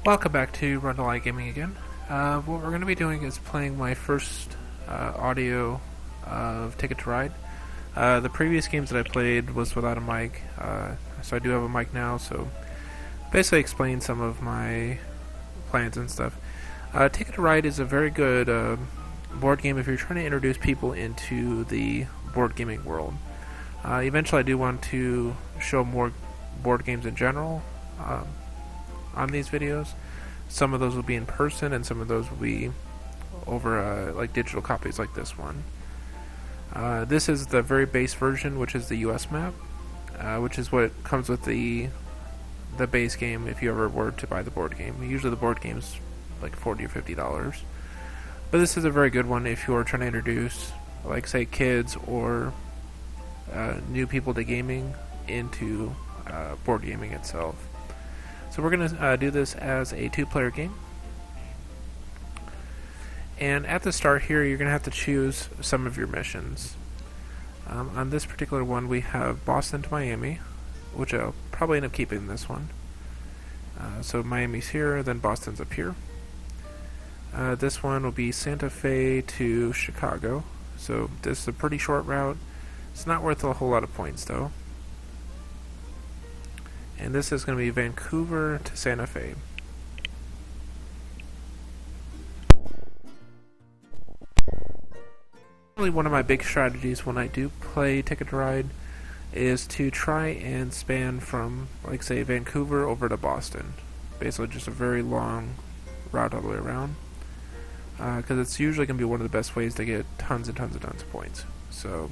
Welcome back to Rundlii Gaming again. What we're going to be doing is playing my first audio of Ticket to Ride. The previous games that I played was without a mic, so I do have a mic now, so basically explain some of my plans and stuff. Ticket to Ride is a very good board game if you're trying to introduce people into the board gaming world. Eventually I do want to show more board games in general on these videos. Some of those will be in person and some of those will be over like digital copies like this one. This is the very base version, which is the US map, which is what comes with the base game if you ever were to buy the board game. Usually the board game's like $40 or $50. But this is a very good one if you're trying to introduce, like, say, kids or new people to gaming into board gaming itself. So we're going to do this as a two-player game. And at the start here, you're going to have to choose some of your missions. On this particular one, we have Boston to Miami, which I'll probably end up keeping this one. So Miami's here, then Boston's up here. This one will be Santa Fe to Chicago. So this is a pretty short route. It's not worth a whole lot of points, though. And this is going to be Vancouver to Santa Fe. Really, one of my big strategies when I do play Ticket to Ride is to try and span from, like, say, Vancouver over to Boston. Basically just a very long route all the way around. Because it's usually going to be one of the best ways to get tons and tons and tons of points. So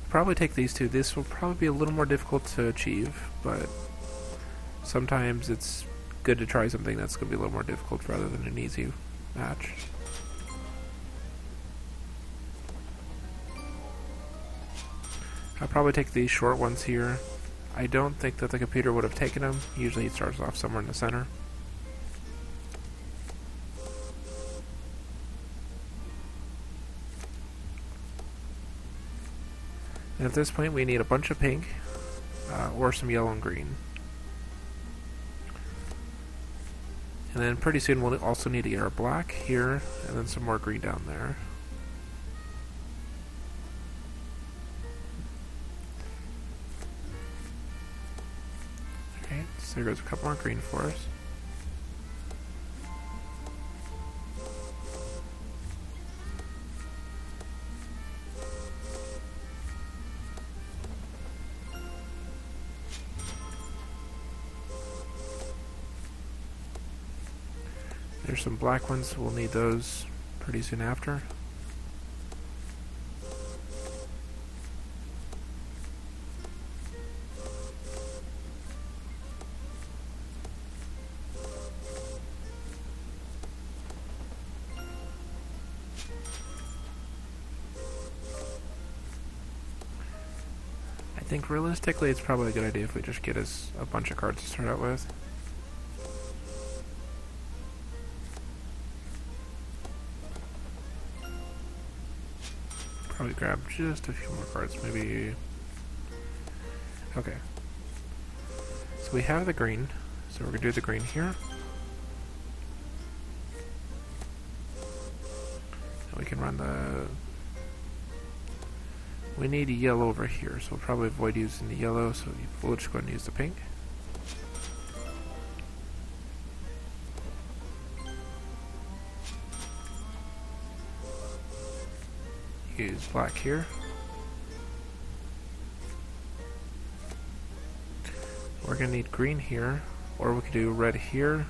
probably take these two. This will probably be a little more difficult to achieve, but sometimes it's good to try something that's going to be a little more difficult rather than an easy match. I'll probably take these short ones here. I don't think that the computer would have taken them. Usually it starts off somewhere in the center. And at this point we need a bunch of pink, or some yellow and green. And then pretty soon we'll also need to get our black here, and then some more green down there. Okay, so there goes a couple more green for us. There's some black ones, we'll need those pretty soon after. I think realistically it's probably a good idea if we just get us a bunch of cards to start out with. Probably grab just a few more cards, maybe. Okay. So we have the green, so we're going to do the green here. And we can run the... We need a yellow over here, so we'll probably avoid using the yellow, so we'll just go ahead and use the pink. Use black here. We're going to need green here, or we could do red here.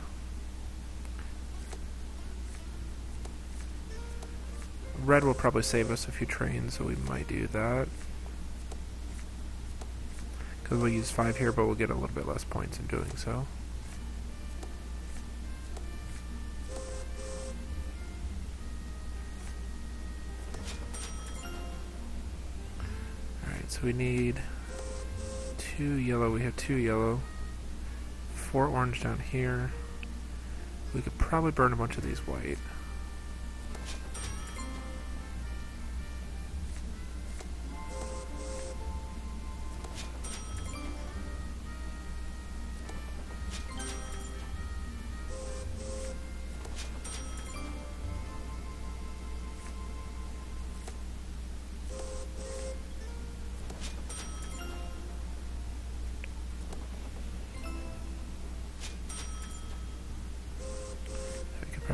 Red will probably save us a few trains, so we might do that. Because we'll use 5 here, but we'll get a little bit less points in doing so. So we need 2 yellow, we have 2 yellow, 4 orange down here. We could probably burn a bunch of these white.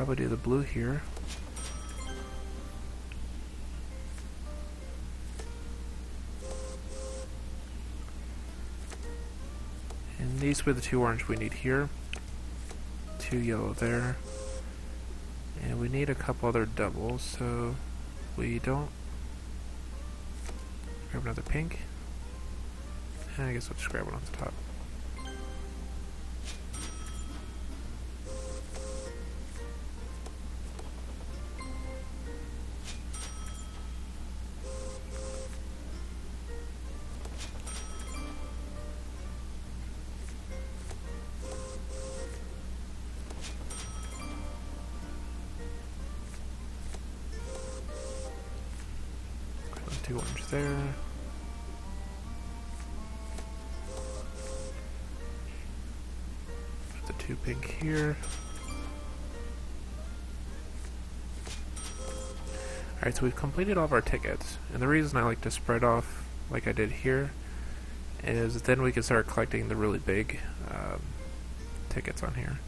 probably do the blue here. And these were the 2 orange we need here. 2 yellow there. And we need a couple other doubles, so we don't grab another pink. And I guess we'll just grab one off the top. Grab 2 orange there. The 2 pink here. Alright, so we've completed all of our tickets, and the reason I like to spread off like I did here is then we can start collecting the really big tickets on here.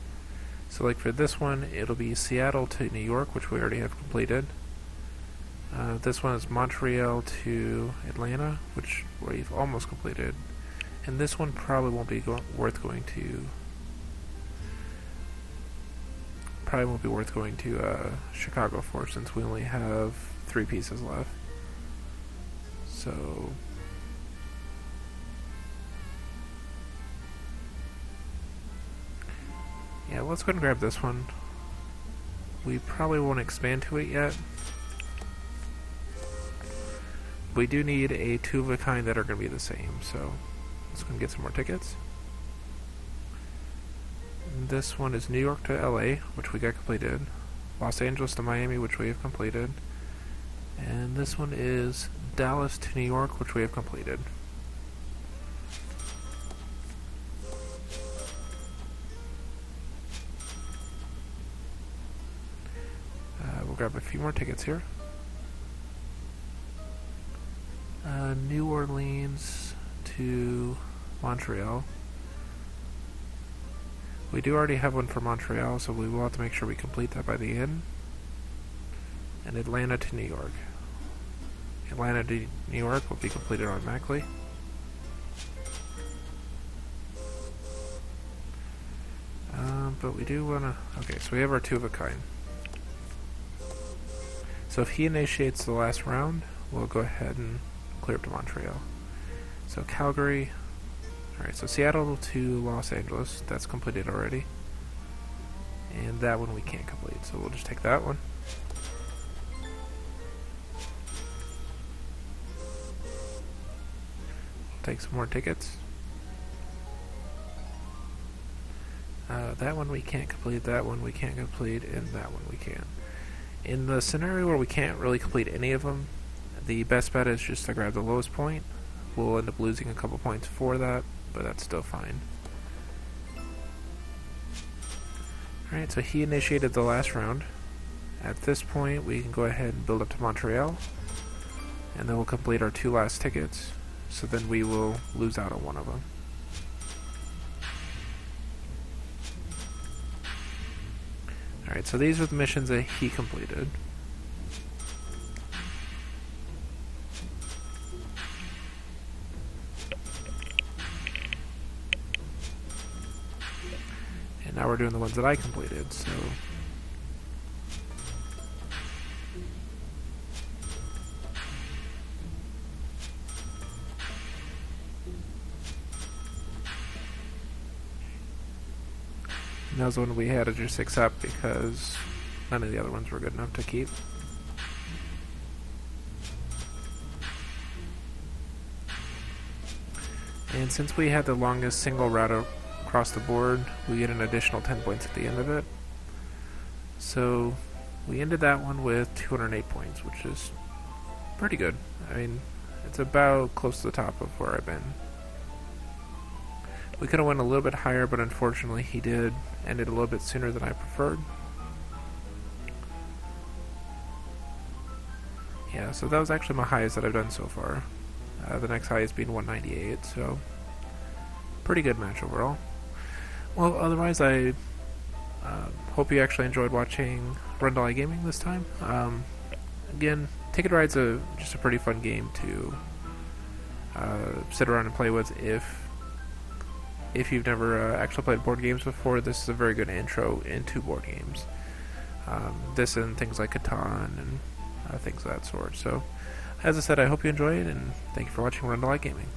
So like for this one, it'll be Seattle to New York, which we already have completed. This one is Montreal to Atlanta, which we've almost completed. And this one probably won't be worth going to Chicago for, since we only have 3 pieces left. So yeah, let's go ahead and grab this one. We probably won't expand to it yet. We do need a 2 of a kind that are going to be the same, so let's go and get some more tickets. This one is New York to LA, which we got completed. Los Angeles to Miami, which we have completed. And this one is Dallas to New York, which we have completed. We'll grab a few more tickets here. New Orleans to Montreal. We do already have one for Montreal, so we will have to make sure we complete that by the end. And Atlanta to New York. Atlanta to New York will be completed automatically. But we do want to... Okay, so we have our 2 of a kind. So if he initiates the last round, we'll go ahead and clear up to Montreal. So Calgary... Alright, so Seattle to Los Angeles, that's completed already. And that one we can't complete, so we'll just take that one. We'll take some more tickets. That one we can't complete, that one we can't complete, and that one we can. In the scenario where we can't really complete any of them, the best bet is just to grab the lowest point. We'll end up losing a couple points for that, but that's still fine. Alright, so he initiated the last round. At this point, we can go ahead and build up to Montreal, and then we'll complete our 2 last tickets, so then we will lose out on one of them. Alright, so these are the missions that he completed. And now we're doing the ones that I completed, so... And that was one we had to just accept because none of the other ones were good enough to keep. And since we had the longest single route across the board, we get an additional 10 points at the end of it. So we ended that one with 208 points, which is pretty good. I mean, it's about close to the top of where I've been. We could have went a little bit higher, but unfortunately he did end it a little bit sooner than I preferred. Yeah, so that was actually my highest that I've done so far. The next highest being 198, so pretty good match overall. Well, otherwise I Hope you actually enjoyed watching Rundlii Gaming this time. Again, Ticket Ride's just a pretty fun game to sit around and play with. If you've never actually played board games before, this is a very good intro into board games. This and things like Catan and things of that sort. So, as I said, I hope you enjoy it, and thank you for watching Rundlii Gaming.